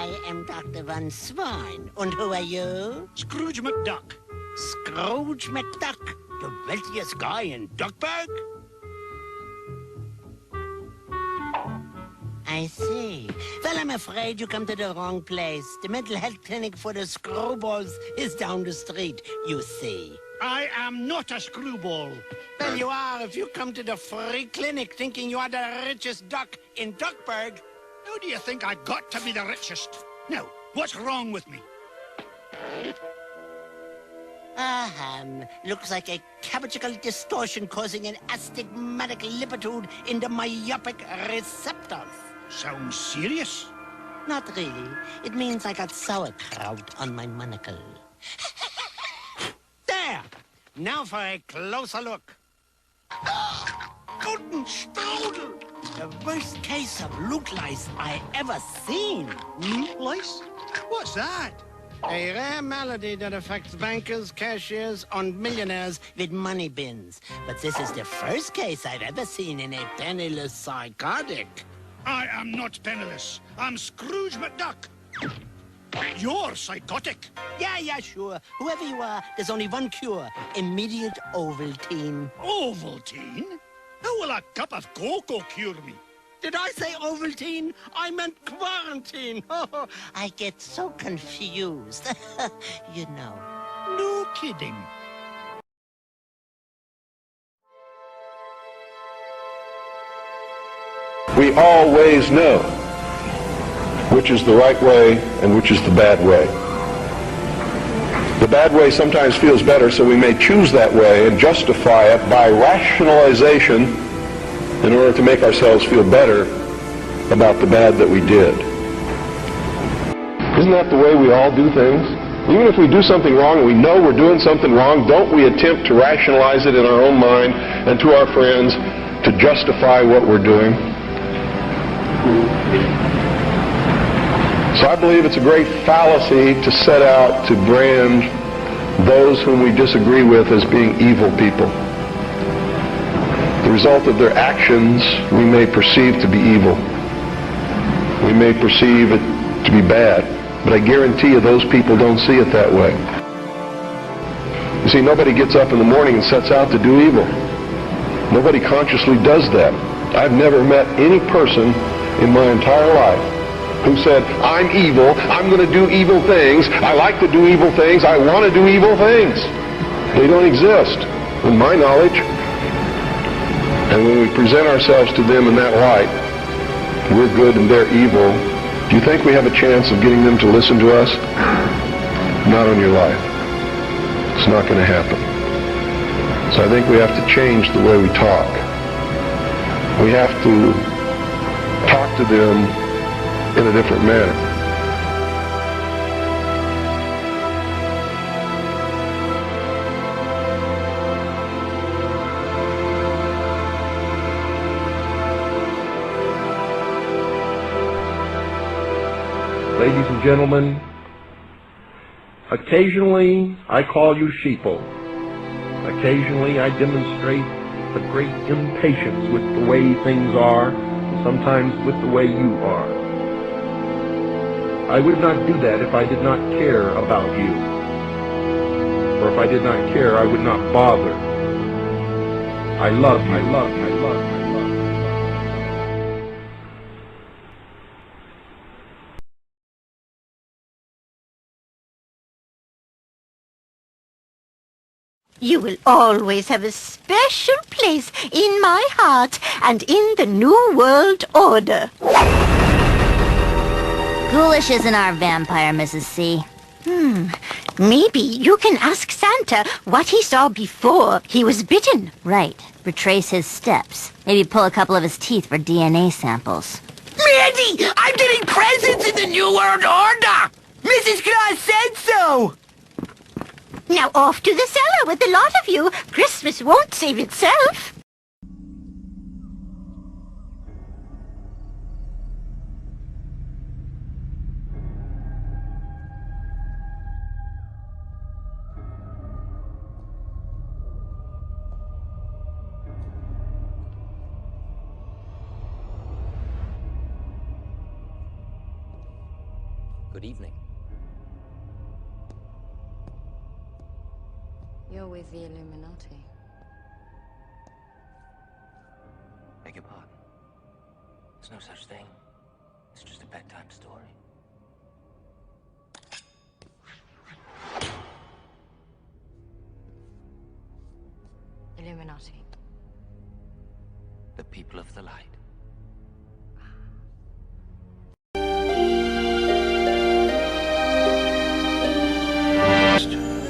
I am Dr. Von Swine. And who are you? Scrooge McDuck. Scrooge McDuck, the wealthiest guy in Duckburg? I see. Well, I'm afraid you come to the wrong place. The mental health clinic for the screwballs is down the street, you see. I am not a screwball. Well, you are if you come to the free clinic thinking you are the richest duck in Duckburg. How do you think I got to be the richest? Now, what's wrong with me? Looks like a cabbagical distortion causing an astigmatic lipitude in the myopic receptors. Sounds serious. Not really. It means I got sauerkraut on my monocle. There! Now for a closer look. Guten Strudel! The worst case of loot lice I ever seen. Loot lice? What's that? A rare malady that affects bankers, cashiers, and millionaires with money bins. But this is the first case I've ever seen in a penniless psychotic. I am not penniless. I'm Scrooge McDuck. You're psychotic. Yeah, sure. Whoever you are, there's only one cure. Immediate Ovaltine. Ovaltine? How will a cup of cocoa cure me? Did I say Ovaltine? I meant quarantine. Oh, I get so confused. You know. No kidding. We always know which is the right way and which is the bad way. The bad way sometimes feels better, so we may choose that way and justify it by rationalization in order to make ourselves feel better about the bad that we did. Isn't that the way we all do things? Even if we do something wrong and we know we're doing something wrong, don't we attempt to rationalize it in our own mind and to our friends to justify what we're doing? So I believe it's a great fallacy to set out to brand those whom we disagree with as being evil people. The result of their actions we may perceive to be evil. We may perceive it to be bad, but I guarantee you those people don't see it that way. You see, nobody gets up in the morning and sets out to do evil. Nobody consciously does that. I've never met any person in my entire life who said, I'm evil, I'm going to do evil things, I like to do evil things, I want to do evil things. They don't exist, in my knowledge. And when we present ourselves to them in that light, we're good and they're evil, do you think we have a chance of getting them to listen to us? Not on your life. It's not going to happen. So I think we have to change the way we talk. We have to talk to them in a different manner. Ladies and gentlemen, occasionally I call you sheeple. Occasionally I demonstrate a great impatience with the way things are, and sometimes with the way you are. I would not do that if I did not care about you. Or if I did not care, I would not bother. I love you. I love you. I love you. You will always have a special place in my heart and in the New World Order. Ghoulish isn't our vampire, Mrs. C. Maybe you can ask Santa what he saw before he was bitten. Right. Retrace his steps. Maybe pull a couple of his teeth for DNA samples. Mandy! I'm getting presents in the New World Order! Mrs. Claus said so! Now off to the cellar with the lot of you. Christmas won't save itself. Good evening. You're with the Illuminati. Beg your pardon. There's no such thing. It's just a bedtime story. Illuminati. The people of the light.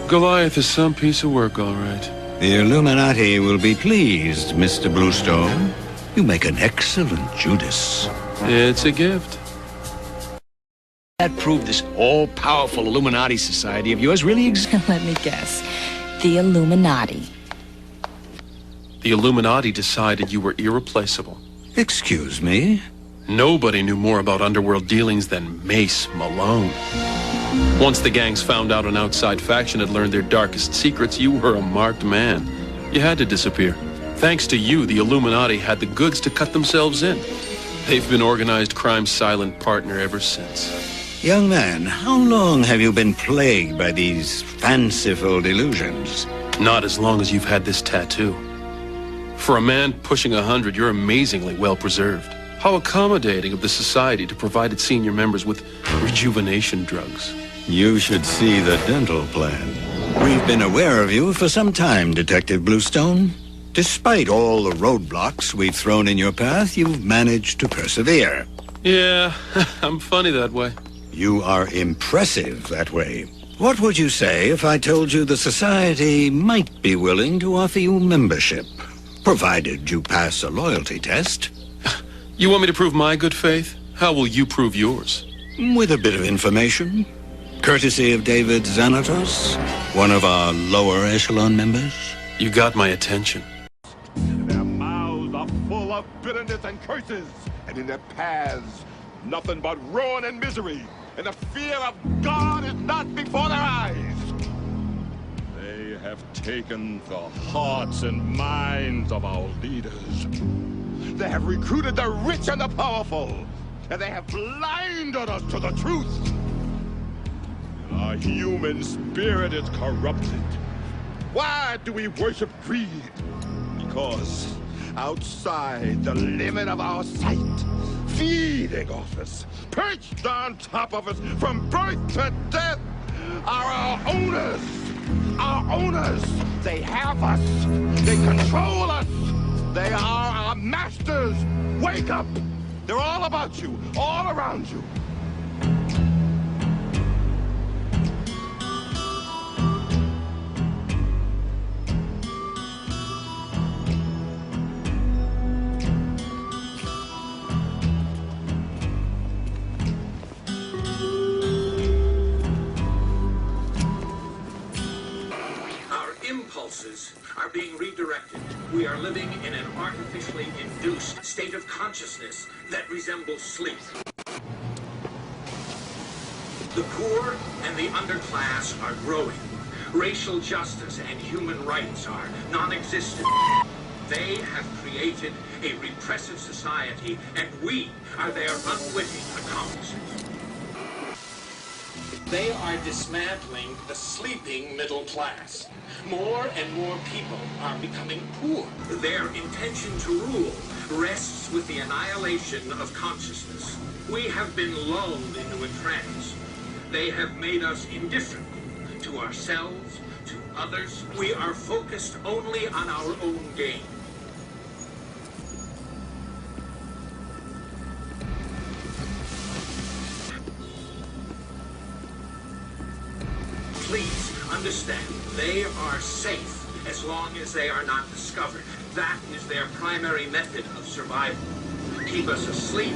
Goliath is some piece of work, all right. The Illuminati will be pleased, Mr. Bluestone. You make an excellent Judas. It's a gift. That proved this all-powerful Illuminati society of yours really exists. Let me guess. The Illuminati. The Illuminati decided you were irreplaceable. Excuse me? Nobody knew more about underworld dealings than Mace Malone. Once the gangs found out an outside faction had learned their darkest secrets, you were a marked man. You had to disappear. Thanks to you, the Illuminati had the goods to cut themselves in. They've been organized crime's silent partner ever since. Young man, how long have you been plagued by these fanciful delusions? Not as long as you've had this tattoo. For a man pushing 100, you're amazingly well preserved. How accommodating of the society to provide its senior members with rejuvenation drugs. You should see the dental plan. We've been aware of you for some time, Detective Bluestone. Despite all the roadblocks we've thrown in your path, you've managed to persevere. Yeah, I'm funny that way. You are impressive that way. What would you say if I told you the society might be willing to offer you membership, provided you pass a loyalty test? You want me to prove my good faith? How will you prove yours? With a bit of information. Courtesy of David Xanatos, one of our lower echelon members. You got my attention. Their mouths are full of bitterness and curses, and in their paths, nothing but ruin and misery, and the fear of God is not before their eyes. They have taken the hearts and minds of our leaders. They have recruited the rich and the powerful, and they have blinded us to the truth. Our human spirit is corrupted. Why do we worship greed? Because outside the limit of our sight, feeding off us, perched on top of us from birth to death, are our owners. Our owners. They have us. They control us. They are our masters. Wake up. They're all about you, all around you. Impulses are being redirected. We are living in an artificially induced state of consciousness that resembles sleep. The poor and the underclass are growing. Racial justice and human rights are non-existent. They have created a repressive society, and we are their unwitting accomplices. They are dismantling the sleeping middle class. More and more people are becoming poor. Their intention to rule rests with the annihilation of consciousness. We have been lulled into a trance. They have made us indifferent to ourselves, to others. We are focused only on our own gain. Please understand, they are safe as long as they are not discovered. That is their primary method of survival. Keep us asleep,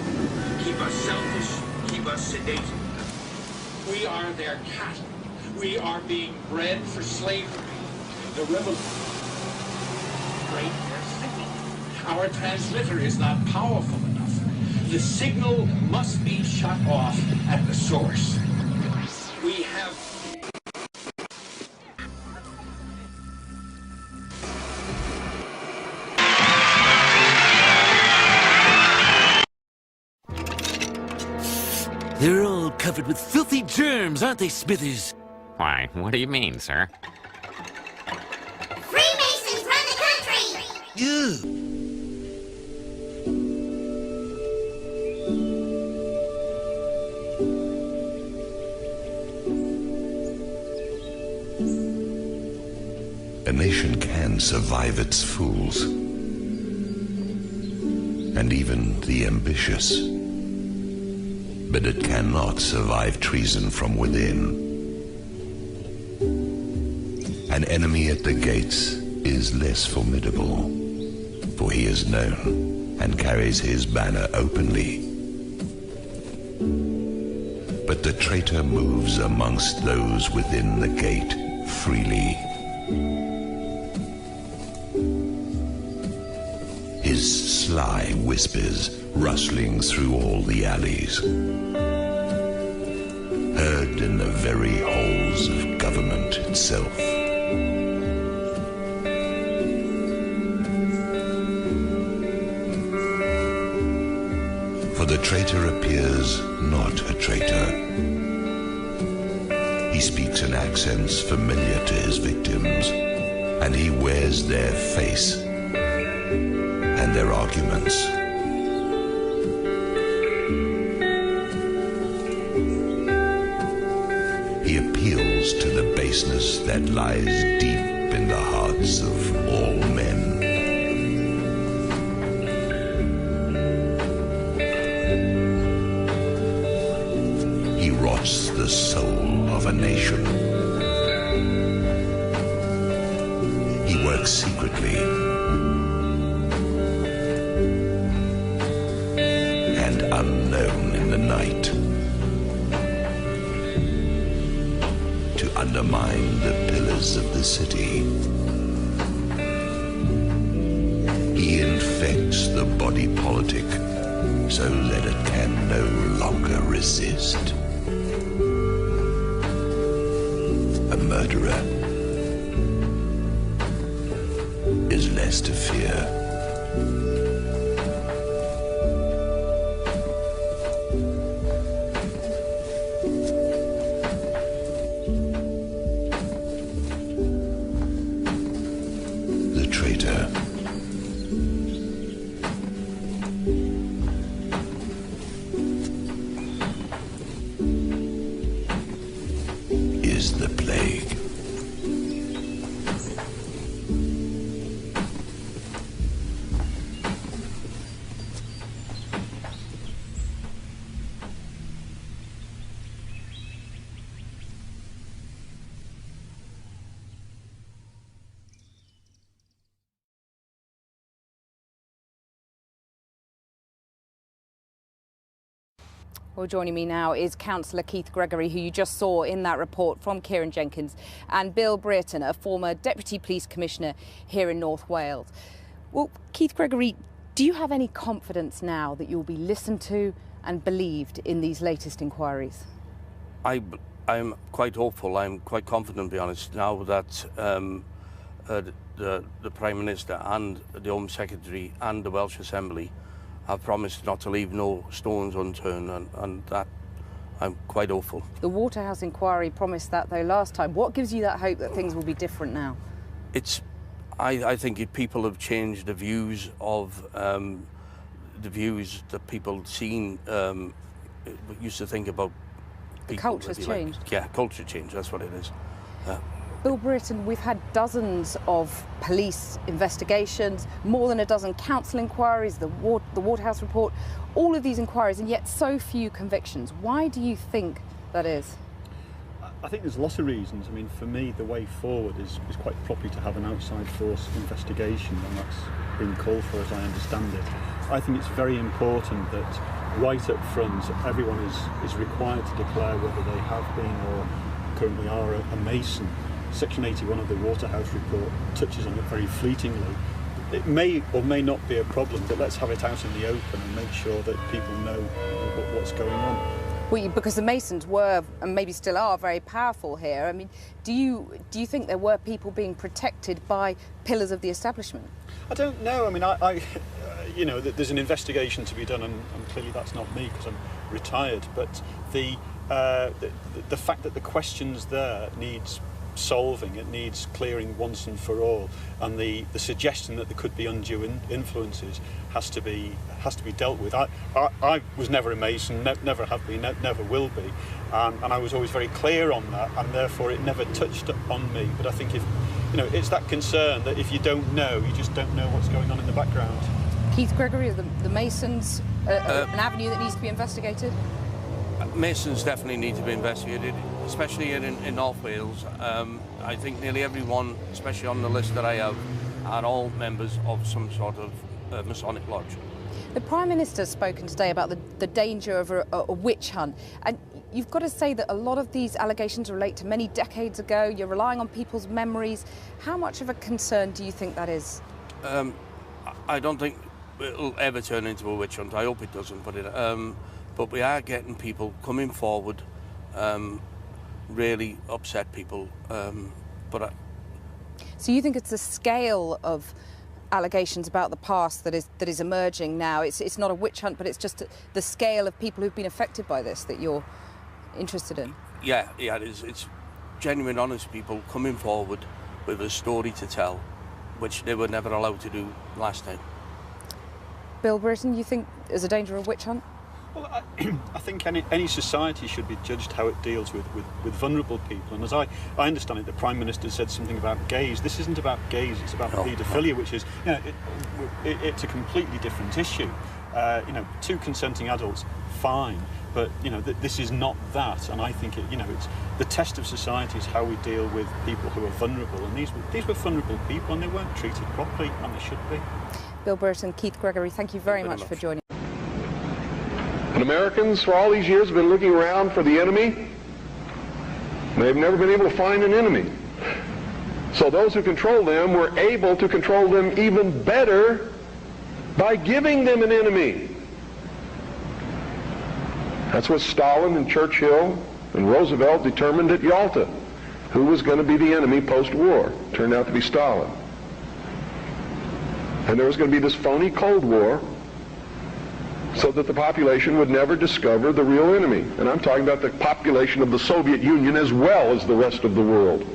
keep us selfish, keep us sedated. We are their cattle. We are being bred for slavery. The revolution. Break their signal. Our transmitter is not powerful enough. The signal must be shut off at the source. We have... They're all covered with filthy germs, aren't they, Smithers? Why, what do you mean, sir? Freemasons run the country! Ugh. A nation can survive its fools, and even the ambitious, but it cannot survive treason from within. An enemy at the gates is less formidable, for he is known and carries his banner openly. But the traitor moves amongst those within the gate freely. His sly whispers rustling through all the alleys, heard in the very halls of government itself. For the traitor appears not a traitor. He speaks in accents familiar to his victims, and he wears their face and their arguments. He appeals to the baseness that lies deep in the hearts of all men. He rots the soul of a nation. He works secretly and unknown in the night to undermine the pillars of the city. He infects the body politic so that it can no longer resist. A murderer is less to fear. The traitor is the plague. Well, joining me now is Councillor Keith Gregory, who you just saw in that report from Kieran Jenkins, and Bill Brereton, a former Deputy Police Commissioner here in North Wales. Well, Keith Gregory, do you have any confidence now that you'll be listened to and believed in these latest inquiries? I'm quite hopeful. I'm quite confident, to be honest, now that the Prime Minister and the Home Secretary and the Welsh Assembly have promised not to leave no stones unturned, and that I'm quite hopeful. The Waterhouse inquiry promised that, though, last time. What gives you that hope that things will be different now? I think people have changed the views of the views that people seen used to think about. The culture's changed. Yeah, culture change. That's what it is. Bill Brereton, we've had dozens of police investigations, more than a dozen council inquiries, the Waterhouse report, all of these inquiries, and yet so few convictions. Why do you think that is? I think there's lots of reasons. I mean, for me, the way forward is quite properly to have an outside force investigation, and that's been called for, as I understand it. I think it's very important that right up front, everyone is required to declare whether they have been or currently are a Mason. Section 81 of the Waterhouse report touches on it very fleetingly. It may or may not be a problem, but let's have it out in the open and make sure that people know what's going on. Well, because the Masons were, and maybe still are, very powerful here. I mean, do you think there were people being protected by pillars of the establishment? I don't know. I mean, you know, there's an investigation to be done, and clearly that's not me because I'm retired. But the the fact that the questions there needs solving, it needs clearing once and for all, and the suggestion that there could be undue influences has to be dealt with. I was never a Mason, never have been, never will be, and I was always very clear on that, and therefore it never touched on me. But I think if it's that concern that if you don't know, you just don't know what's going on in the background. Keith Gregory, are the Masons an avenue that needs to be investigated? Masons definitely need to be investigated, especially here in North Wales. I think nearly everyone, especially on the list that I have, are all members of some sort of Masonic lodge. The Prime Minister's spoken today about the danger of a witch hunt, and you've got to say that a lot of these allegations relate to many decades ago. You're relying on people's memories. How much of a concern do you think that is? I don't think it'll ever turn into a witch hunt. I hope it doesn't, but we are getting people coming forward, really upset people. So you think it's the scale of allegations about the past that is emerging now? It's not a witch hunt, but it's just the scale of people who've been affected by this that you're interested in? Yeah, it is. It's genuine, honest people coming forward with a story to tell, which they were never allowed to do last time. Bill Britton, you think there's a danger of a witch hunt? Well, I think any society should be judged how it deals with vulnerable people. And as I understand it, the Prime Minister said something about gays. This isn't about gays, it's about paedophilia, which is, it's a completely different issue. Two consenting adults, fine. But, this is not that. And I think, it's the test of society is how we deal with people who are vulnerable. And these were vulnerable people, and they weren't treated properly, and they should be. Bill Britton, Keith Gregory, thank you very much for joining. And Americans, for all these years, have been looking around for the enemy. They've never been able to find an enemy. So those who control them were able to control them even better by giving them an enemy. That's what Stalin and Churchill and Roosevelt determined at Yalta. Who was going to be the enemy post-war? Turned out to be Stalin. And there was going to be this phony Cold War so that the population would never discover the real enemy. And I'm talking about the population of the Soviet Union as well as the rest of the world.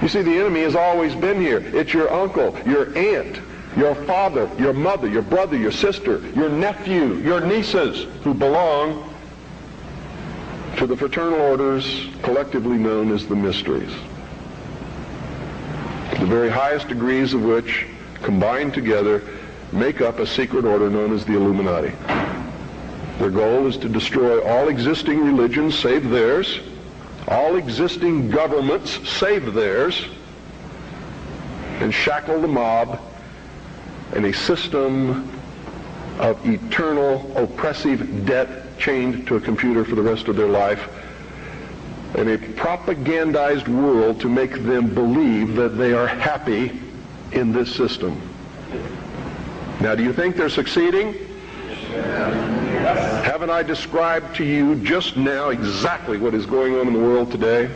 You see, the enemy has always been here. It's your uncle, your aunt, your father, your mother, your brother, your sister, your nephew, your nieces, who belong to the fraternal orders collectively known as the Mysteries. The very highest degrees of which, combined together, make up a secret order known as the Illuminati. Their goal is to destroy all existing religions save theirs, all existing governments save theirs, and shackle the mob in a system of eternal oppressive debt chained to a computer for the rest of their life, in a propagandized world to make them believe that they are happy in this system. Now, do you think they're succeeding? Haven't I described to you just now exactly what is going on in the world today?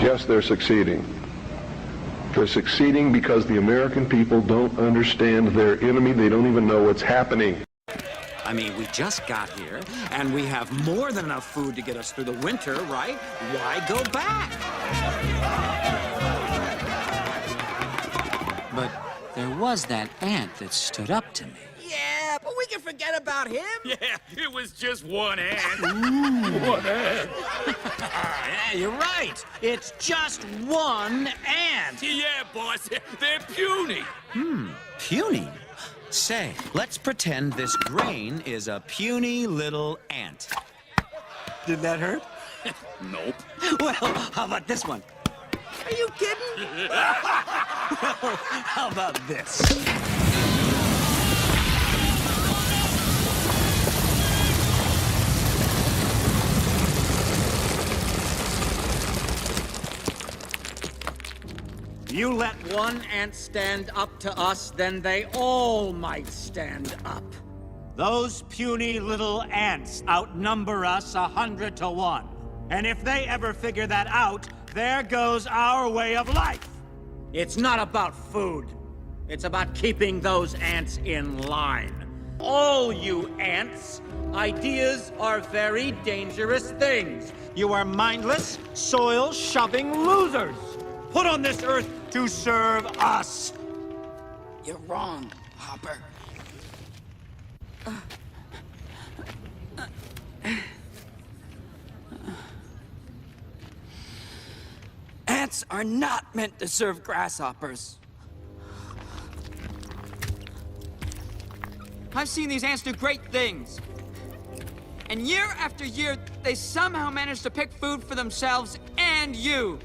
Yes, they're succeeding. They're succeeding because the American people don't understand their enemy. They don't even know what's happening. I mean, we just got here, and we have more than enough food to get us through the winter, right? Why go back? But there was that ant that stood up to me. Yeah, but we can forget about him. Yeah, it was just one ant. Ooh. One ant. Yeah, you're right. It's just one ant. Yeah, boss. They're puny. Puny? Say, let's pretend this grain is a puny little ant. Did that hurt? Nope. Well, how about this one? Are you kidding? Well, how about this? You let one ant stand up to us, then they all might stand up. Those puny little ants outnumber us 100 to 1. And if they ever figure that out, there goes our way of life. It's not about food. It's about keeping those ants in line. all you ants. Ideas are very dangerous things. You are mindless, soil-shoving losers. Put on this earth to serve us. You're wrong, Hopper. Ants are not meant to serve grasshoppers. I've seen these ants do great things. And year after year, they somehow manage to pick food for themselves and you.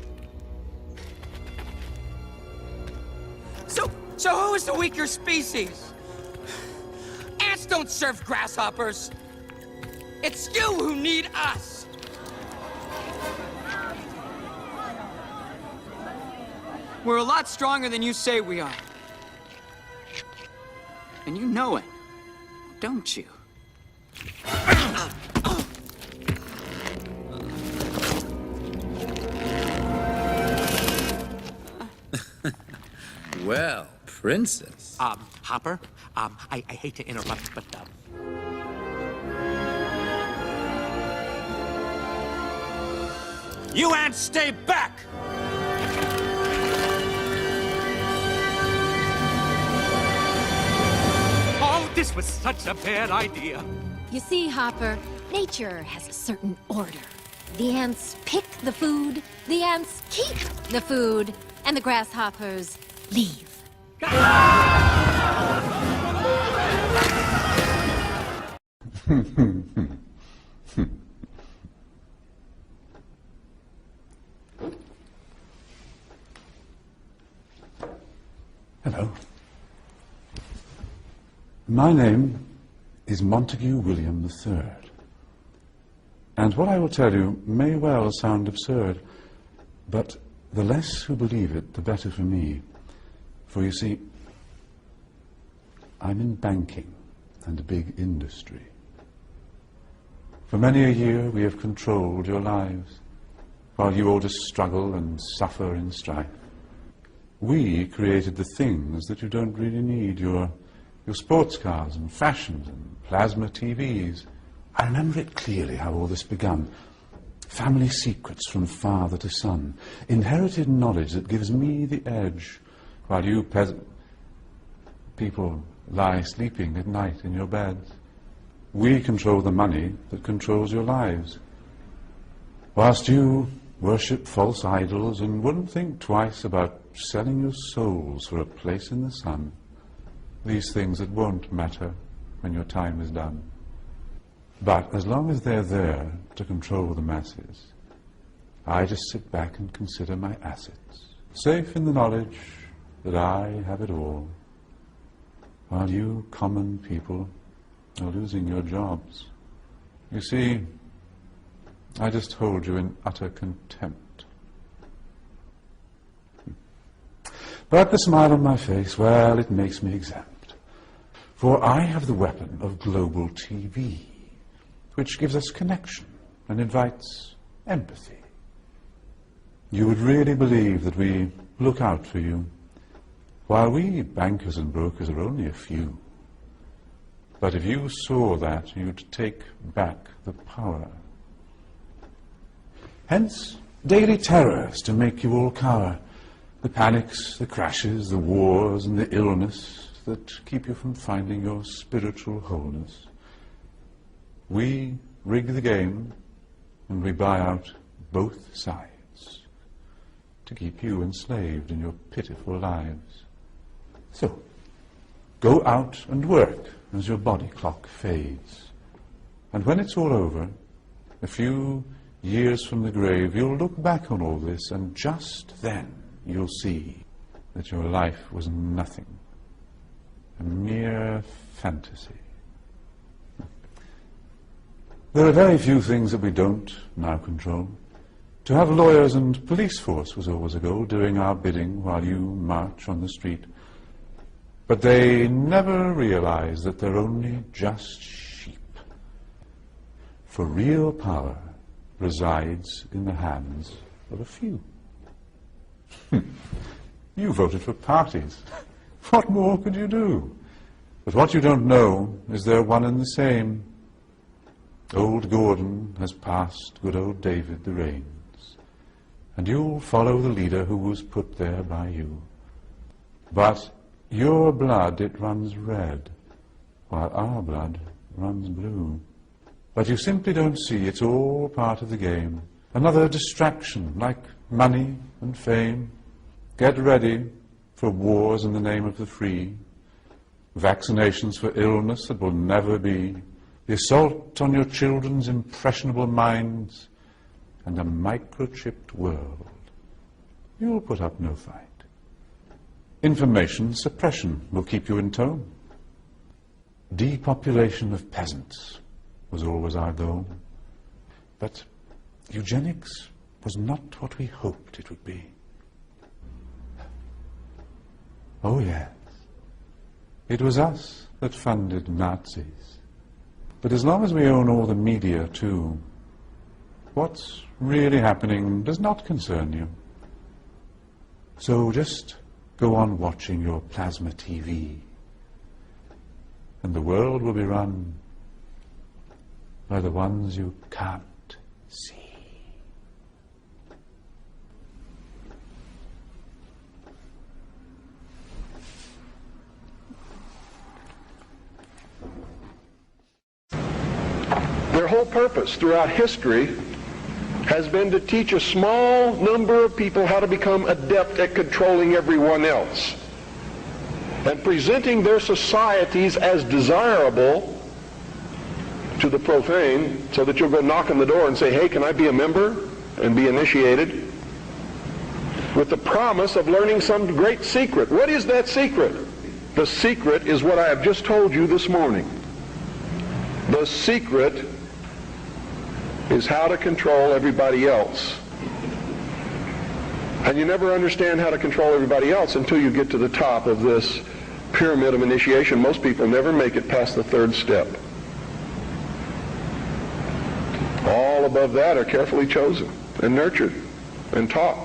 So who is the weaker species? Ants don't serve grasshoppers. It's you who need us. We're a lot stronger than you say we are. And you know it, don't you? Well, Princess. Hopper, I hate to interrupt, but, You ants stay back! Oh, this was such a bad idea. You see, Hopper, nature has a certain order. The ants pick the food, the ants keep the food, and the grasshoppers leave. Hello. My name is Montague William III. And what I will tell you may well sound absurd, but the less who believe it, the better for me. For you see, I'm in banking and a big industry. For many a year we have controlled your lives, while you all just struggle and suffer in strife. We created the things that you don't really need, your sports cars and fashions and plasma TVs. I remember it clearly how all this began. Family secrets from father to son, inherited knowledge that gives me the edge, while you people lie sleeping at night in your beds. We control the money that controls your lives, whilst you worship false idols and wouldn't think twice about selling your souls for a place in the sun. These things that won't matter when your time is done. But as long as they're there to control the masses, I just sit back and consider my assets, safe in the knowledge that I have it all, while you common people are losing your jobs. You see, I just hold you in utter contempt. But the smile on my face, well, it makes me exempt. For I have the weapon of global TV, which gives us connection and invites empathy. You would really believe that we look out for you, while we bankers and brokers are only a few. But if you saw that, you'd take back the power. Hence, daily terrors to make you all cower. The panics, the crashes, the wars, and the illness that keep you from finding your spiritual wholeness. We rig the game, and we buy out both sides to keep you enslaved in your pitiful lives. So, go out and work as your body clock fades. And when it's all over, a few years from the grave, you'll look back on all this, and just then you'll see that your life was nothing, a mere fantasy. There are very few things that we don't now control. To have lawyers and police force was always a goal, doing our bidding while you march on the street. But they never realize that they're only just sheep. For real power resides in the hands of a few. You voted for parties. What more could you do? But what you don't know is they're one and the same. Old Gordon has passed good old David the reins, and you'll follow the leader who was put there by you. But your blood, it runs red, while our blood runs blue. But you simply don't see it's all part of the game. Another distraction, like money and fame. Get ready for wars in the name of the free, vaccinations for illness that will never be, the assault on your children's impressionable minds, and a microchipped world. You'll put up no fight. Information suppression will keep you in tone. Depopulation of peasants was always our goal. But eugenics was not what we hoped it would be. Oh yes, it was us that funded Nazis. But as long as we own all the media too, what's really happening does not concern you. So just go on watching your plasma TV, and the world will be run by the ones you can't see. Their whole purpose throughout history has been to teach a small number of people how to become adept at controlling everyone else and presenting their societies as desirable to the profane, so that you'll go knock on the door and say, hey, can I be a member, and be initiated, with the promise of learning some great secret. What is that secret? The secret is what I have just told you this morning. The secret is how to control everybody else. And you never understand how to control everybody else until you get to the top of this pyramid of initiation. Most people never make it past the third step. All above that are carefully chosen and nurtured and taught.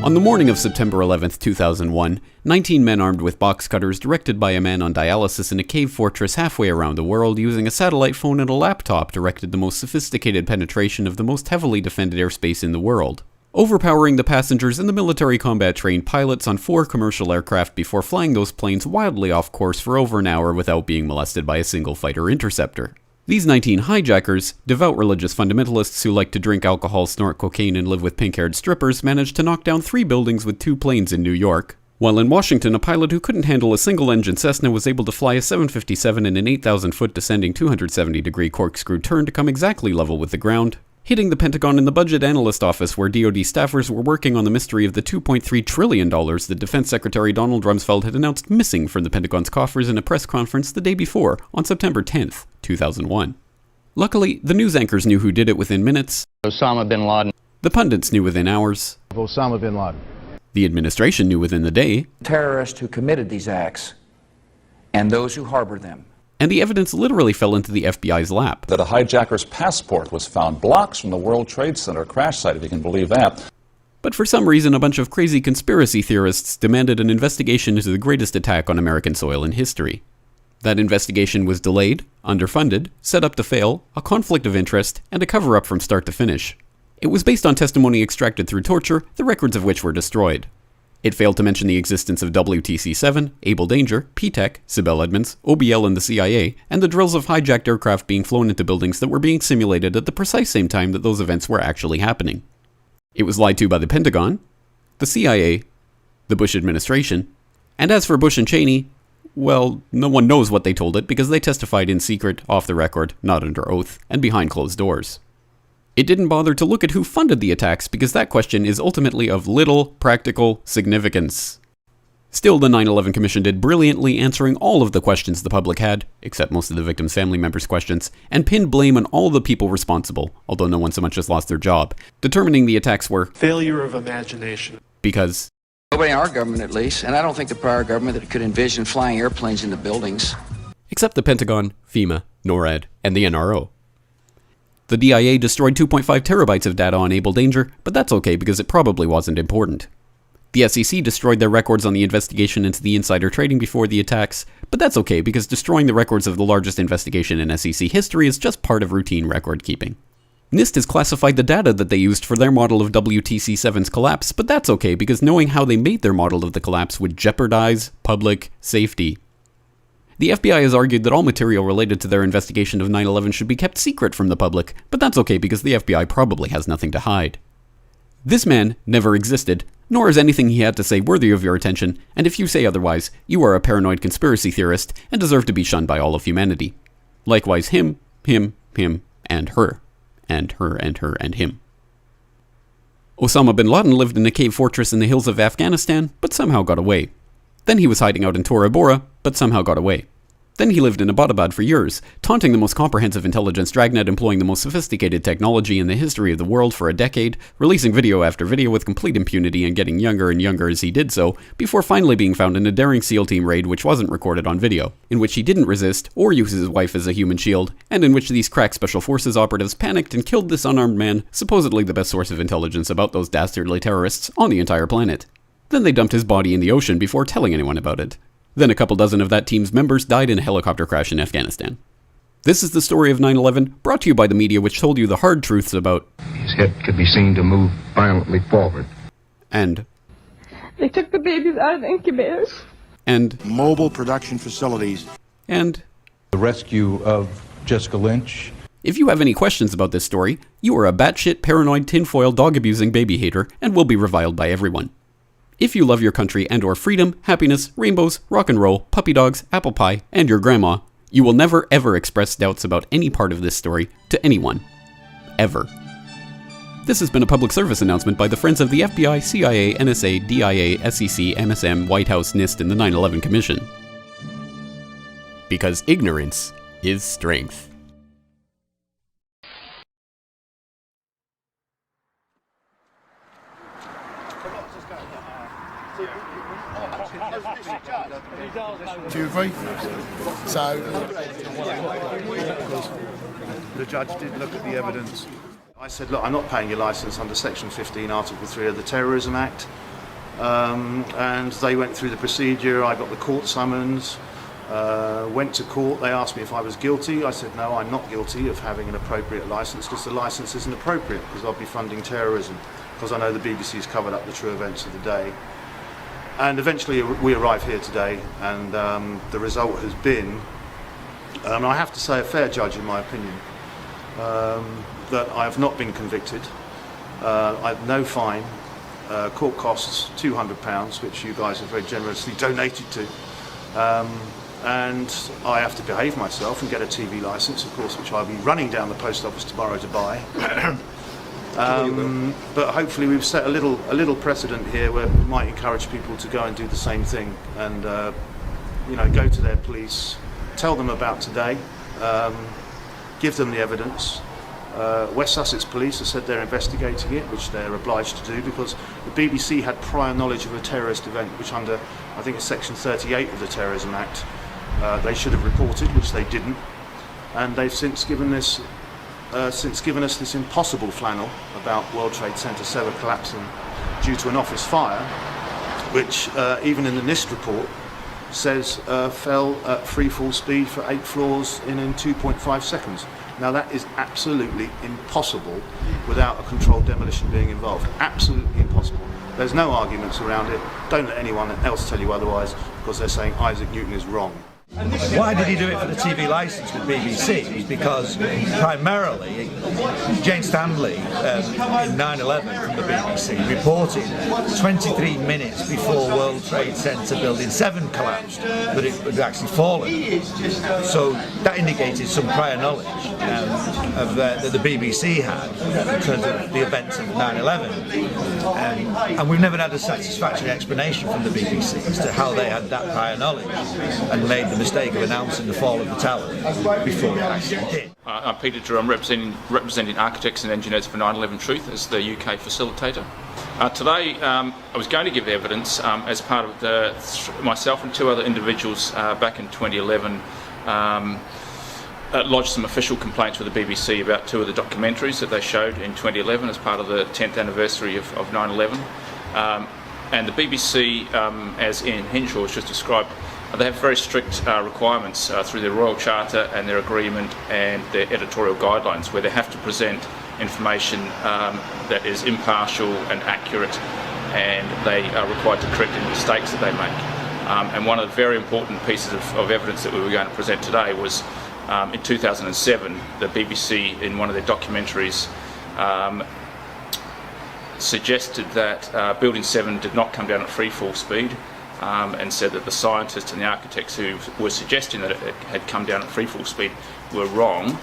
On the morning of September 11th, 2001, 19 men armed with box cutters, directed by a man on dialysis in a cave fortress halfway around the world, using a satellite phone and a laptop, directed the most sophisticated penetration of the most heavily defended airspace in the world, overpowering the passengers and the military combat-trained pilots on 4 commercial aircraft before flying those planes wildly off course for over an hour without being molested by a single fighter interceptor. These 19 hijackers, devout religious fundamentalists who like to drink alcohol, snort cocaine, and live with pink-haired strippers, managed to knock down 3 buildings with 2 planes in New York, while in Washington a pilot who couldn't handle a single-engine Cessna was able to fly a 757 in an 8,000-foot descending 270-degree corkscrew turn to come exactly level with the ground, hitting the Pentagon in the budget analyst office where DoD staffers were working on the mystery of the $2.3 trillion that Defense Secretary Donald Rumsfeld had announced missing from the Pentagon's coffers in a press conference the day before, on September 10th, 2001. Luckily, the news anchors knew who did it within minutes. Osama bin Laden. The pundits knew within hours. Osama bin Laden. The administration knew within the day. Terrorists who committed these acts and those who harbored them. And the evidence literally fell into the FBI's lap. That a hijacker's passport was found blocks from the World Trade Center crash site, if you can believe that. But for some reason, a bunch of crazy conspiracy theorists demanded an investigation into the greatest attack on American soil in history. That investigation was delayed, underfunded, set up to fail, a conflict of interest, and a cover-up from start to finish. It was based on testimony extracted through torture, the records of which were destroyed. It failed to mention the existence of WTC-7, Able Danger, P-TECH, Sibel Edmonds, OBL and the CIA, and the drills of hijacked aircraft being flown into buildings that were being simulated at the precise same time that those events were actually happening. It was lied to by the Pentagon, the CIA, the Bush administration, and as for Bush and Cheney, well, no one knows what they told it because they testified in secret, off the record, not under oath, and behind closed doors. It didn't bother to look at who funded the attacks because that question is ultimately of little practical significance. Still, the 9/11 Commission did brilliantly, answering all of the questions the public had, except most of the victims' family members' questions, and pinned blame on all the people responsible, although no one so much as lost their job, determining the attacks were failure of imagination. Because Nobody in our government, at least, and I don't think the prior government that could envision flying airplanes into buildings. Except the Pentagon, FEMA, NORAD, and the NRO. The DIA destroyed 2.5 terabytes of data on Able Danger, but that's okay because it probably wasn't important. The SEC destroyed their records on the investigation into the insider trading before the attacks, but that's okay because destroying the records of the largest investigation in SEC history is just part of routine record keeping. NIST has classified the data that they used for their model of WTC-7's collapse, but that's okay because knowing how they made their model of the collapse would jeopardize public safety. The FBI has argued that all material related to their investigation of 9/11 should be kept secret from the public, but that's okay because the FBI probably has nothing to hide. This man never existed, nor is anything he had to say worthy of your attention, and if you say otherwise, you are a paranoid conspiracy theorist and deserve to be shunned by all of humanity. Likewise him, and her. And her, and her, and him. Osama bin Laden lived in a cave fortress in the hills of Afghanistan, but somehow got away. Then he was hiding out in Tora Bora, but somehow got away. Then he lived in Abbottabad for years, taunting the most comprehensive intelligence dragnet employing the most sophisticated technology in the history of the world for a decade, releasing video after video with complete impunity and getting younger and younger as he did so, before finally being found in a daring SEAL team raid which wasn't recorded on video, in which he didn't resist or use his wife as a human shield, and in which these crack special forces operatives panicked and killed this unarmed man, supposedly the best source of intelligence about those dastardly terrorists on the entire planet. Then they dumped his body in the ocean before telling anyone about it. Then a couple dozen of that team's members died in a helicopter crash in Afghanistan. This is the story of 9/11, brought to you by the media which told you the hard truths about... His head could be seen to move violently forward. And... They took the babies out of the incubators. And... Mobile production facilities. And... The rescue of Jessica Lynch. If you have any questions about this story, you are a batshit, paranoid, tinfoil, dog-abusing baby hater and will be reviled by everyone. If you love your country and or freedom, happiness, rainbows, rock and roll, puppy dogs, apple pie, and your grandma, you will never ever express doubts about any part of this story to anyone. Ever. This has been a public service announcement by the Friends of the FBI, CIA, NSA, DIA, SEC, MSM, White House, NIST, and the 9/11 Commission. Because ignorance is strength. Do you agree? So, the judge did look at the evidence. I said, look, I'm not paying your licence under Section 15, Article 3 of the Terrorism Act. And they went through the procedure. I got the court summons, went to court. They asked me if I was guilty. I said, no, I'm not guilty of having an appropriate licence because the licence isn't appropriate because I'll be funding terrorism, because I know the BBC's covered up the true events of the day. And eventually we arrive here today, and the result has been, I have to say, a fair judge in my opinion, that I have not been convicted. I have no fine. Court costs £200, which you guys have very generously donated to. And I have to behave myself and get a TV licence, of course, which I'll be running down the post office tomorrow to buy. But hopefully we've set a little precedent here where we might encourage people to go and do the same thing and go to their police, tell them about today, give them the evidence. West Sussex Police have said they're investigating it, which they're obliged to do because the BBC had prior knowledge of a terrorist event, which under, I think it's Section 38 of the Terrorism Act, they should have reported, which they didn't, and they've since given us this impossible flannel about World Trade Center 7 collapsing due to an office fire, which even in the NIST report says fell at free fall speed for 8 floors in 2.5 seconds. Now that is absolutely impossible without a controlled demolition being involved. Absolutely impossible. There's no arguments around it. Don't let anyone else tell you otherwise, because they're saying Isaac Newton is wrong. Why did he do it for the TV licence with BBC? It's because primarily Jane Stanley in 9/11 from the BBC reported 23 minutes before World Trade Center Building 7 collapsed that it had actually fallen. So that indicated some prior knowledge that the BBC had in terms of the events of 9/11. And we've never had a satisfactory explanation from the BBC as to how they had that prior knowledge and made the mistake of announcing the fall of the tower before it actually did. I'm Peter Drew. I'm representing architects and engineers for 9/11 Truth as the UK facilitator. Today I was going to give evidence as part of myself and two other individuals back in 2011 lodged some official complaints with the BBC about two of the documentaries that they showed in 2011 as part of the 10th anniversary of 9/11. And the BBC, as Ian Henshaw has just described, they have very strict requirements through their Royal Charter and their agreement and their editorial guidelines, where they have to present information that is impartial and accurate, and they are required to correct any mistakes that they make. And one of the very important pieces of evidence that we were going to present today was in 2007, the BBC, in one of their documentaries, suggested that Building 7 did not come down at free fall speed, and said that the scientists and the architects who were suggesting that it had come down at free fall speed were wrong.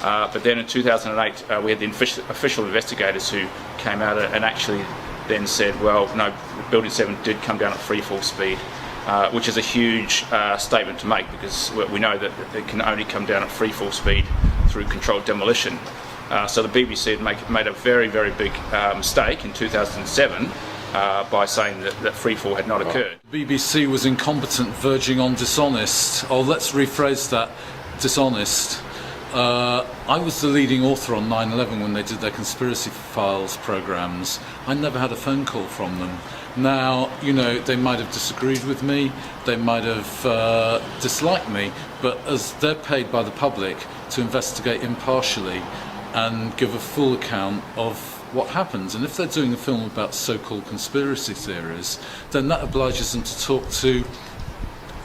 But then in 2008 we had the official investigators who came out and actually then said, well, no, Building 7 did come down at free fall speed, which is a huge statement to make, because we know that it can only come down at free fall speed through controlled demolition. So the BBC had made a very, very big mistake in 2007 by saying that freefall had not occurred. The BBC was incompetent, verging on dishonest. Oh, let's rephrase that, dishonest. I was the leading author on 9/11 when they did their Conspiracy Files programmes. I never had a phone call from them. Now, you know, they might have disagreed with me, they might have disliked me, but as they're paid by the public to investigate impartially and give a full account of what happens, and if they're doing a film about so-called conspiracy theories, then that obliges them to talk to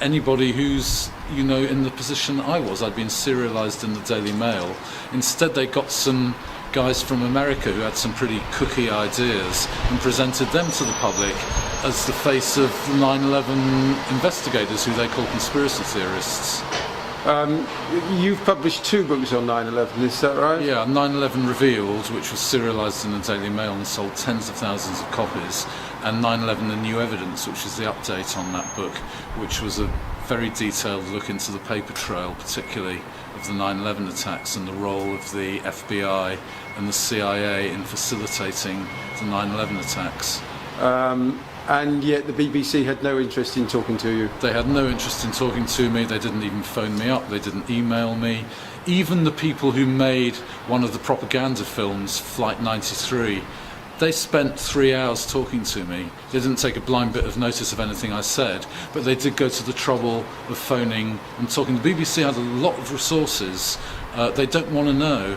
anybody who's, you know, in the position I was. I'd been serialised in the Daily Mail. Instead they got some guys from America who had some pretty cookie ideas and presented them to the public as the face of the 9/11 investigators, who they call conspiracy theorists. You've published 2 books on 9/11, is that right? Yeah, 9/11 Revealed, which was serialised in the Daily Mail and sold tens of thousands of copies, and 9/11 The New Evidence, which is the update on that book, which was a very detailed look into the paper trail, particularly of the 9/11 attacks and the role of the FBI and the CIA in facilitating the 9/11 attacks. And yet the BBC had no interest in talking to you? They had no interest in talking to me. They didn't even phone me up. They didn't email me. Even the people who made one of the propaganda films, Flight 93, they spent 3 hours talking to me. They didn't take a blind bit of notice of anything I said, but they did go to the trouble of phoning and talking. The BBC had a lot of resources. They don't want to know.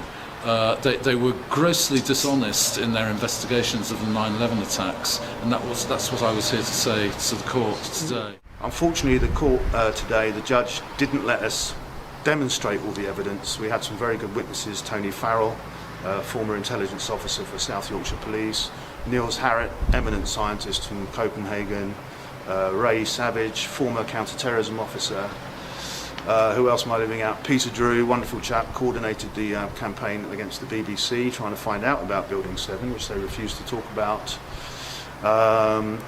They were grossly dishonest in their investigations of the 9/11 attacks, and that's what I was here to say to the court today. Unfortunately, the court today, the judge didn't let us demonstrate all the evidence. We had some very good witnesses: Tony Farrell, former intelligence officer for South Yorkshire Police; Niels Harrit, eminent scientist from Copenhagen; Ray Savage, former counter-terrorism officer. Who else am I leaving out? Peter Drew, wonderful chap, coordinated the campaign against the BBC, trying to find out about Building 7, which they refused to talk about.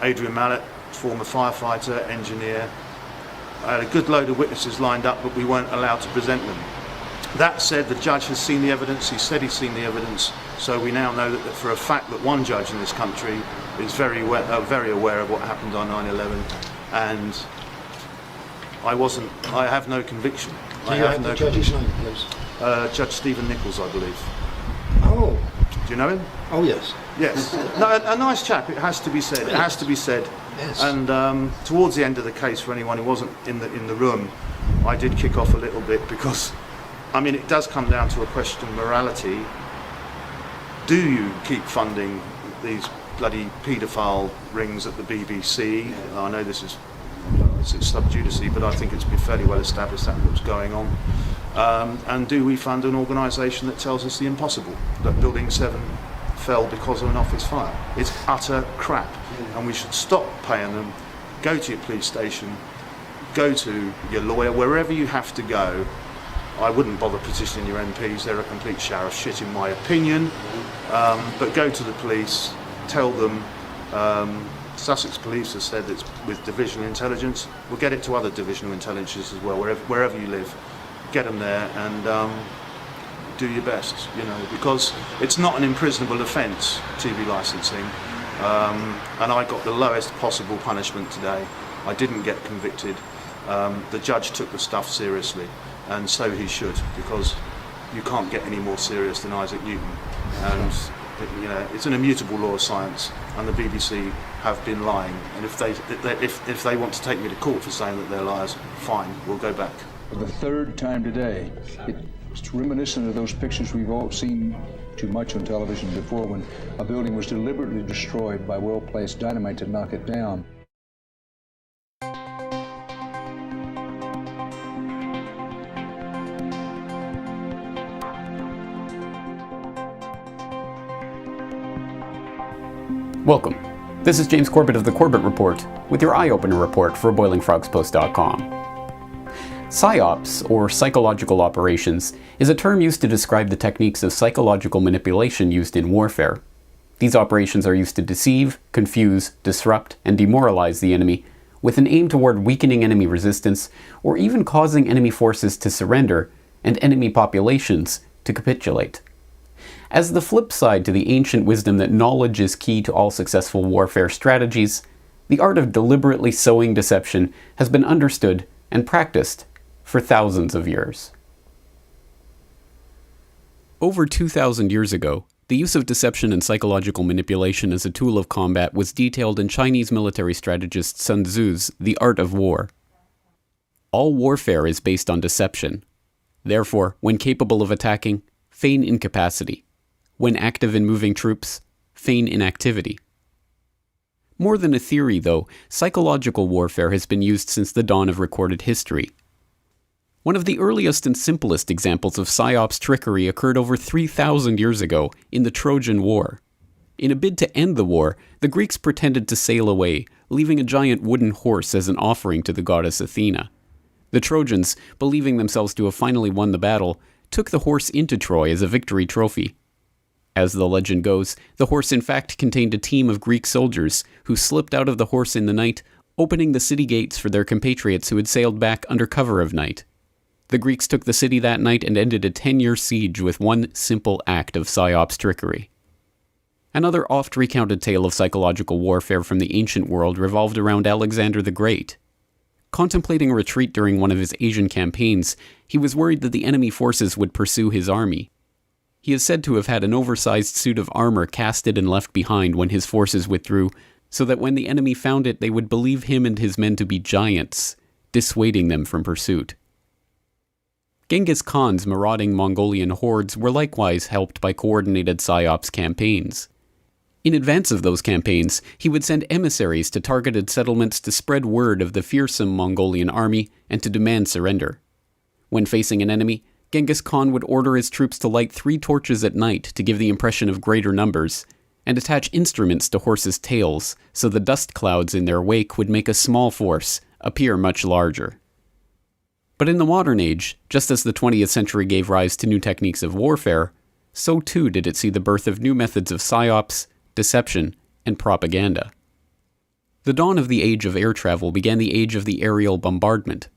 Adrian Mallett, former firefighter, engineer. I had a good load of witnesses lined up, but we weren't allowed to present them. That said, the judge has seen the evidence. He said he's seen the evidence, so we now know that for a fact that one judge in this country is very aware of what happened on 9/11, and I have no conviction. Do you have the judge's name, please? Judge Stephen Nichols, I believe. Oh. Do you know him? Oh, yes. Yes. No, a nice chap, it has to be said. It has to be said. Yes. And towards the end of the case, for anyone who wasn't in the room, I did kick off a little bit, because, I mean, it does come down to a question of morality. Do you keep funding these bloody paedophile rings at the BBC? I know this is it's sub judice, but I think it's been fairly well established that what's going on. And do we fund an organisation that tells us the impossible, that Building 7 fell because of an office fire? It's utter crap, and we should stop paying them. Go to your police station, go to your lawyer, wherever you have to go. I wouldn't bother petitioning your MPs, they're a complete shower of shit in my opinion. But go to the police, tell them Sussex Police has said it's with divisional intelligence. We'll get it to other divisional intelligences as well, wherever you live. Get them there and do your best, you know, because it's not an imprisonable offence, TV licensing. And I got the lowest possible punishment today. I didn't get convicted. The judge took the stuff seriously, and so he should, because you can't get any more serious than Isaac Newton. And you know, it's an immutable law of science, and the BBC have been lying. And if they want to take me to court for saying that they're liars, fine, we'll go back. For the third time today, it's reminiscent of those pictures we've all seen too much on television before, when a building was deliberately destroyed by well-placed dynamite to knock it down. Welcome. This is James Corbett of the Corbett Report with your eye-opener report for BoilingFrogsPost.com. PSYOPs, or psychological operations, is a term used to describe the techniques of psychological manipulation used in warfare. These operations are used to deceive, confuse, disrupt, and demoralize the enemy, with an aim toward weakening enemy resistance, or even causing enemy forces to surrender and enemy populations to capitulate. As the flip side to the ancient wisdom that knowledge is key to all successful warfare strategies, the art of deliberately sowing deception has been understood and practiced for thousands of years. Over 2,000 years ago, the use of deception and psychological manipulation as a tool of combat was detailed in Chinese military strategist Sun Tzu's The Art of War. All warfare is based on deception. Therefore, when capable of attacking, feign incapacity. When active in moving troops, feign inactivity. More than a theory, though, psychological warfare has been used since the dawn of recorded history. One of the earliest and simplest examples of PSYOPs trickery occurred over 3,000 years ago in the Trojan War. In a bid to end the war, the Greeks pretended to sail away, leaving a giant wooden horse as an offering to the goddess Athena. The Trojans, believing themselves to have finally won the battle, took the horse into Troy as a victory trophy. As the legend goes, the horse in fact contained a team of Greek soldiers who slipped out of the horse in the night, opening the city gates for their compatriots who had sailed back under cover of night. The Greeks took the city that night and ended a 10-year siege with one simple act of PSYOPs trickery. Another oft-recounted tale of psychological warfare from the ancient world revolved around Alexander the Great. Contemplating a retreat during one of his Asian campaigns, he was worried that the enemy forces would pursue his army. He is said to have had an oversized suit of armor casted and left behind when his forces withdrew, so that when the enemy found it, they would believe him and his men to be giants, dissuading them from pursuit. Genghis Khan's marauding Mongolian hordes were likewise helped by coordinated PSYOPs campaigns. In advance of those campaigns, he would send emissaries to targeted settlements to spread word of the fearsome Mongolian army and to demand surrender. When facing an enemy, Genghis Khan would order his troops to light 3 torches at night to give the impression of greater numbers, and attach instruments to horses' tails so the dust clouds in their wake would make a small force appear much larger. But in the modern age, just as the 20th century gave rise to new techniques of warfare, so too did it see the birth of new methods of PSYOPs, deception, and propaganda. The dawn of the age of air travel began the age of the aerial bombardment.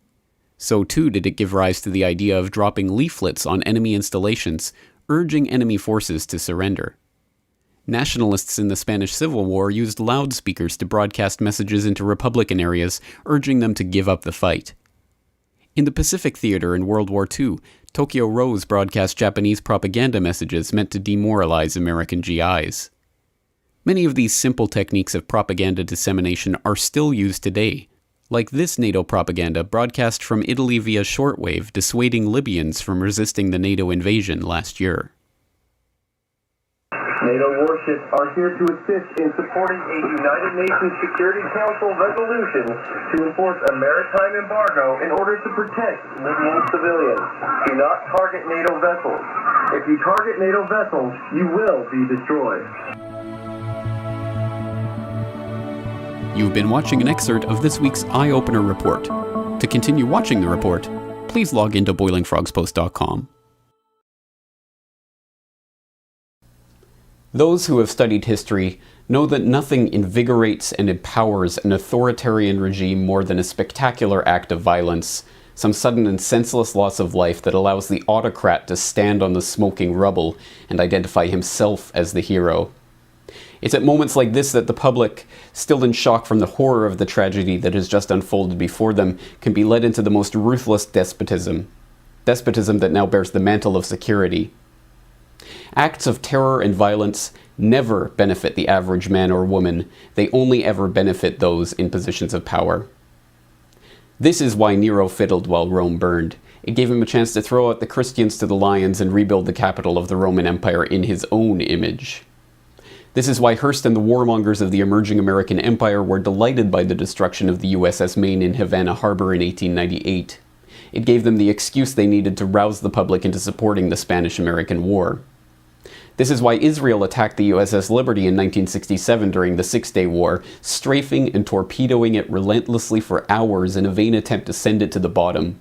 So too did it give rise to the idea of dropping leaflets on enemy installations, urging enemy forces to surrender. Nationalists in the Spanish Civil War used loudspeakers to broadcast messages into Republican areas, urging them to give up the fight. In the Pacific Theater in World War II, Tokyo Rose broadcast Japanese propaganda messages meant to demoralize American GIs. Many of these simple techniques of propaganda dissemination are still used today, like this NATO propaganda broadcast from Italy via shortwave dissuading Libyans from resisting the NATO invasion last year. NATO warships are here to assist in supporting a United Nations Security Council resolution to enforce a maritime embargo in order to protect Libyan civilians. Do not target NATO vessels. If you target NATO vessels, you will be destroyed. You've been watching an excerpt of this week's Eye Opener Report. To continue watching the report, please log into BoilingFrogsPost.com. Those who have studied history know that nothing invigorates and empowers an authoritarian regime more than a spectacular act of violence, some sudden and senseless loss of life that allows the autocrat to stand on the smoking rubble and identify himself as the hero. It's at moments like this that the public, still in shock from the horror of the tragedy that has just unfolded before them, can be led into the most ruthless despotism. Despotism that now bears the mantle of security. Acts of terror and violence never benefit the average man or woman. They only ever benefit those in positions of power. This is why Nero fiddled while Rome burned. It gave him a chance to throw out the Christians to the lions and rebuild the capital of the Roman Empire in his own image. This is why Hearst and the warmongers of the emerging American Empire were delighted by the destruction of the USS Maine in Havana Harbor in 1898. It gave them the excuse they needed to rouse the public into supporting the Spanish-American War. This is why Israel attacked the USS Liberty in 1967 during the Six-Day War, strafing and torpedoing it relentlessly for hours in a vain attempt to send it to the bottom.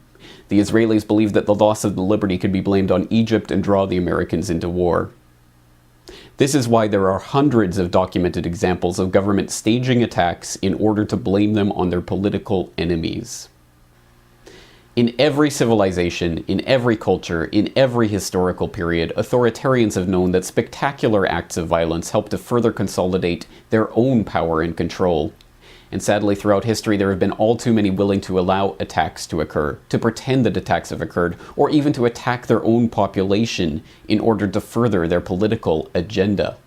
The Israelis believed that the loss of the Liberty could be blamed on Egypt and draw the Americans into war. This is why there are hundreds of documented examples of government staging attacks in order to blame them on their political enemies. In every civilization, in every culture, in every historical period, authoritarians have known that spectacular acts of violence help to further consolidate their own power and control. And sadly, throughout history, there have been all too many willing to allow attacks to occur, to pretend that attacks have occurred, or even to attack their own population in order to further their political agenda.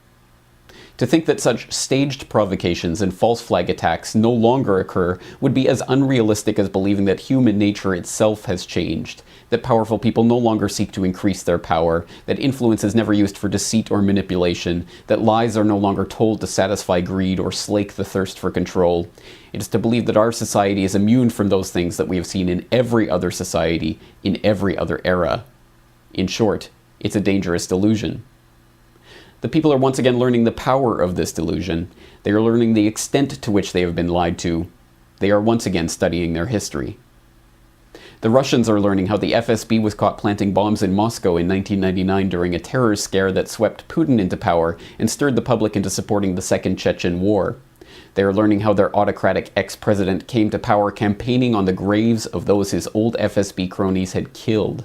To think that such staged provocations and false flag attacks no longer occur would be as unrealistic as believing that human nature itself has changed, that powerful people no longer seek to increase their power, that influence is never used for deceit or manipulation, that lies are no longer told to satisfy greed or slake the thirst for control. It is to believe that our society is immune from those things that we have seen in every other society, in every other era. In short, it's a dangerous delusion. The people are once again learning the power of this delusion. They are learning the extent to which they have been lied to. They are once again studying their history. The Russians are learning how the FSB was caught planting bombs in Moscow in 1999 during a terror scare that swept Putin into power and stirred the public into supporting the Second Chechen War. They are learning how their autocratic ex-president came to power campaigning on the graves of those his old FSB cronies had killed.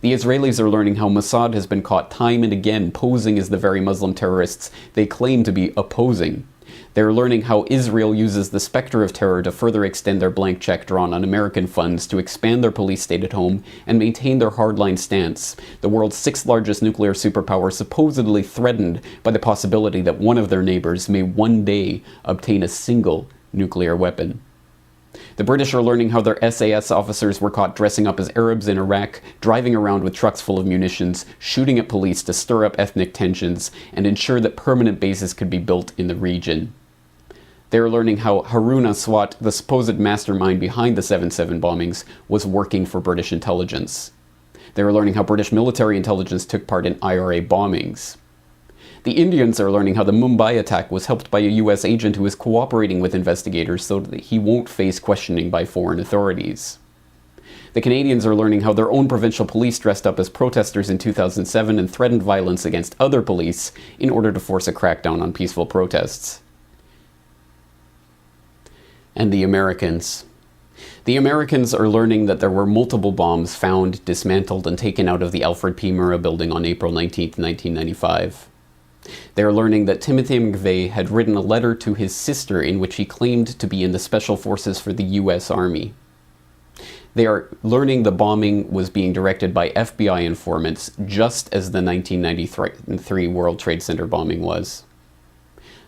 The Israelis are learning how Mossad has been caught time and again posing as the very Muslim terrorists they claim to be opposing. They are learning how Israel uses the specter of terror to further extend their blank check drawn on American funds to expand their police state at home and maintain their hardline stance, the world's sixth largest nuclear superpower supposedly threatened by the possibility that one of their neighbors may one day obtain a single nuclear weapon. The British are learning how their SAS officers were caught dressing up as Arabs in Iraq, driving around with trucks full of munitions, shooting at police to stir up ethnic tensions, and ensure that permanent bases could be built in the region. They are learning how Harun Aswat, the supposed mastermind behind the 7/7 bombings, was working for British intelligence. They are learning how British military intelligence took part in IRA bombings. The Indians are learning how the Mumbai attack was helped by a US agent who is cooperating with investigators so that he won't face questioning by foreign authorities. The Canadians are learning how their own provincial police dressed up as protesters in 2007 and threatened violence against other police in order to force a crackdown on peaceful protests. And the Americans. The Americans are learning that there were multiple bombs found, dismantled, and taken out of the Alfred P. Murrah building on April 19, 1995. They are learning that Timothy McVeigh had written a letter to his sister in which he claimed to be in the Special Forces for the US Army. They are learning the bombing was being directed by FBI informants, just as the 1993 World Trade Center bombing was.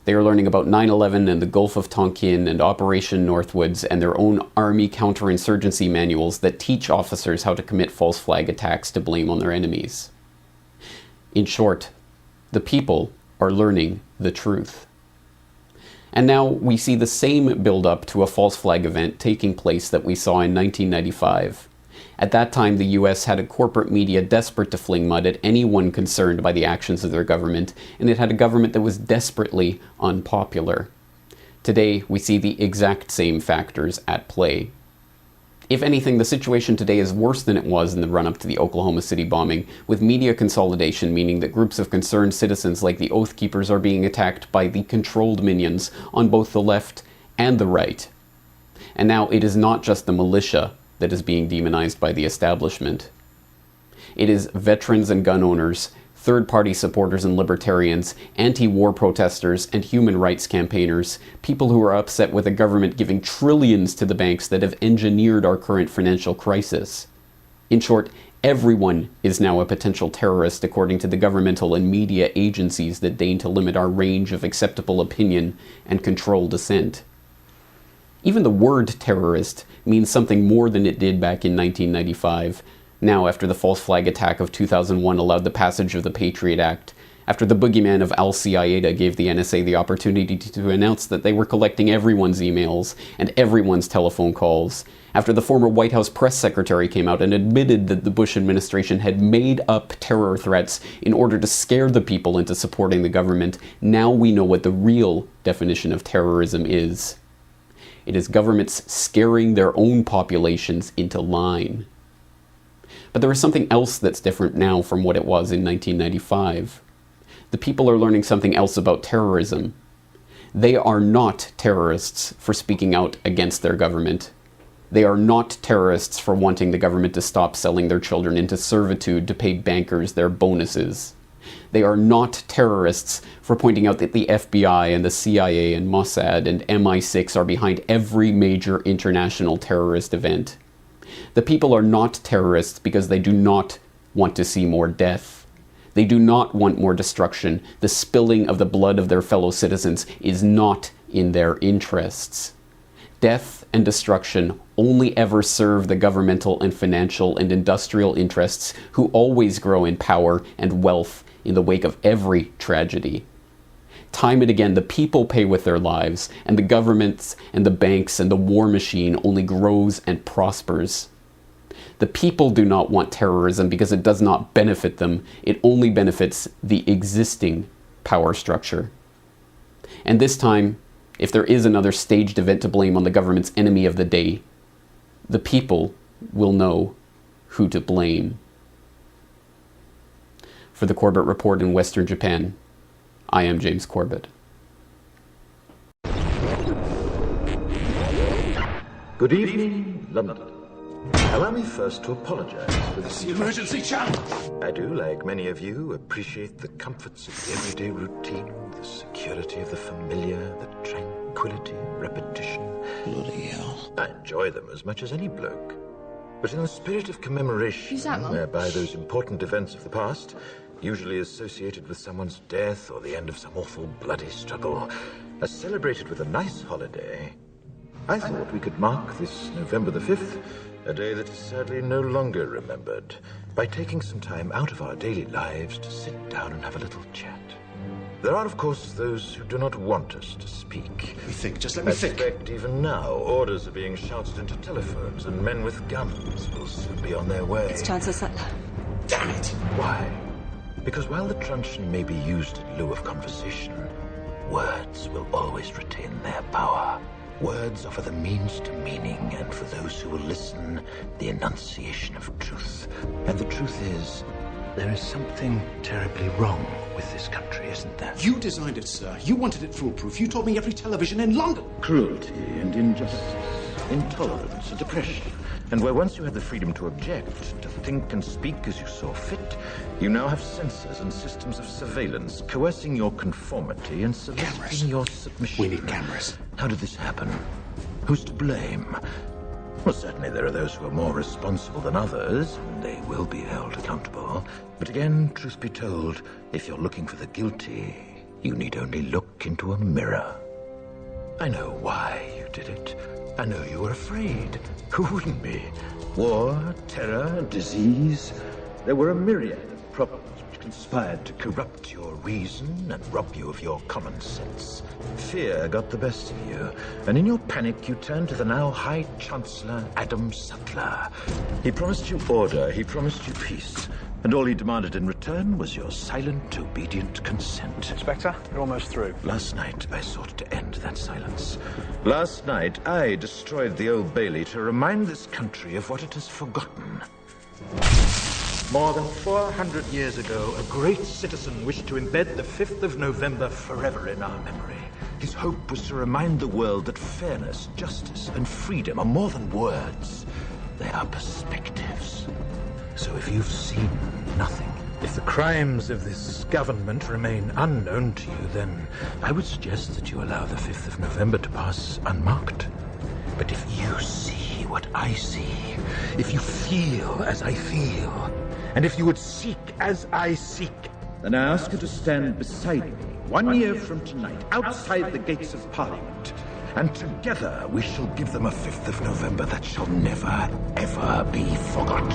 They are learning about 9/11 and the Gulf of Tonkin and Operation Northwoods and their own Army counterinsurgency manuals that teach officers how to commit false flag attacks to blame on their enemies. In short, the people are learning the truth. And now we see the same build-up to a false flag event taking place that we saw in 1995. At that time, the US had a corporate media desperate to fling mud at anyone concerned by the actions of their government, and it had a government that was desperately unpopular. Today, we see the exact same factors at play. If anything, the situation today is worse than it was in the run-up to the Oklahoma City bombing, with media consolidation meaning that groups of concerned citizens like the Oath Keepers are being attacked by the controlled minions on both the left and the right. And now it is not just the militia that is being demonized by the establishment. It is veterans and gun owners, third-party supporters and libertarians, anti-war protesters and human rights campaigners, people who are upset with a government giving trillions to the banks that have engineered our current financial crisis. In short, everyone is now a potential terrorist according to the governmental and media agencies that deign to limit our range of acceptable opinion and control dissent. Even the word terrorist means something more than it did back in 1995, now after the false flag attack of 2001 allowed the passage of the Patriot Act, after the boogeyman of Al-Qaeda gave the NSA the opportunity to announce that they were collecting everyone's emails and everyone's telephone calls, after the former White House press secretary came out and admitted that the Bush administration had made up terror threats in order to scare the people into supporting the government, now we know what the real definition of terrorism is. It is governments scaring their own populations into line. But there is something else that's different now from what it was in 1995. The people are learning something else about terrorism. They are not terrorists for speaking out against their government. They are not terrorists for wanting the government to stop selling their children into servitude to pay bankers their bonuses. They are not terrorists for pointing out that the FBI and the CIA and Mossad and MI6 are behind every major international terrorist event. The people are not terrorists because they do not want to see more death. They do not want more destruction. The spilling of the blood of their fellow citizens is not in their interests. Death and destruction only ever serve the governmental and financial and industrial interests who always grow in power and wealth in the wake of every tragedy. Time and again, the people pay with their lives, and the governments and the banks and the war machine only grows and prospers. The people do not want terrorism because it does not benefit them. It only benefits the existing power structure. And this time, if there is another staged event to blame on the government's enemy of the day, the people will know who to blame. For the Corbett Report in Western Japan, I am James Corbett. Good evening, London. Allow me first to apologize for this emergency channel. I do, like many of you, appreciate the comforts of the everyday routine, the security of the familiar, the tranquility of repetition. Bloody hell. I enjoy them as much as any bloke. But in the spirit of commemoration, whereby those important events of the past, usually associated with someone's death or the end of some awful bloody struggle, are celebrated with a nice holiday, I thought we could mark this November the 5th, a day that is sadly no longer remembered, by taking some time out of our daily lives to sit down and have a little chat. There are, of course, those who do not want us to speak. Just let me think. I suspect even now, orders are being shouted into telephones, and men with guns will soon be on their way. It's Chancellor Sutler. Damn it! Why? Because while the truncheon may be used in lieu of conversation, words will always retain their power. Words offer the means to meaning, and for those who will listen, the enunciation of truth. And the truth is, there is something terribly wrong with this country, isn't there? You designed it, sir. You wanted it foolproof. You told me every television in London. Cruelty and injustice, intolerance and oppression. And where once you had the freedom to object, to think and speak as you saw fit, you now have censors and systems of surveillance coercing your conformity and soliciting your submission. We need cameras. How did this happen? Who's to blame? Well, certainly there are those who are more responsible than others, and they will be held accountable. But again, truth be told, if you're looking for the guilty, you need only look into a mirror. I know why you did it. I know you were afraid. Who wouldn't be? War, terror, disease. There were a myriad of problems which conspired to corrupt your reason and rob you of your common sense. Fear got the best of you, and in your panic you turned to the now High Chancellor Adam Sutler. He promised you order, he promised you peace. And all he demanded in return was your silent, obedient consent. Inspector, you're almost through. Last night, I sought to end that silence. Last night, I destroyed the Old Bailey to remind this country of what it has forgotten. More than 400 years ago, a great citizen wished to embed the 5th of November forever in our memory. His hope was to remind the world that fairness, justice, and freedom are more than words. They are perspectives. So if you've seen nothing, if the crimes of this government remain unknown to you, then I would suggest that you allow the 5th of November to pass unmarked. But if you see what I see, if you feel as I feel, and if you would seek as I seek, then I ask you to stand beside me 1 year from tonight, outside the gates of Parliament, and together we shall give them a 5th of November that shall never, ever be forgot.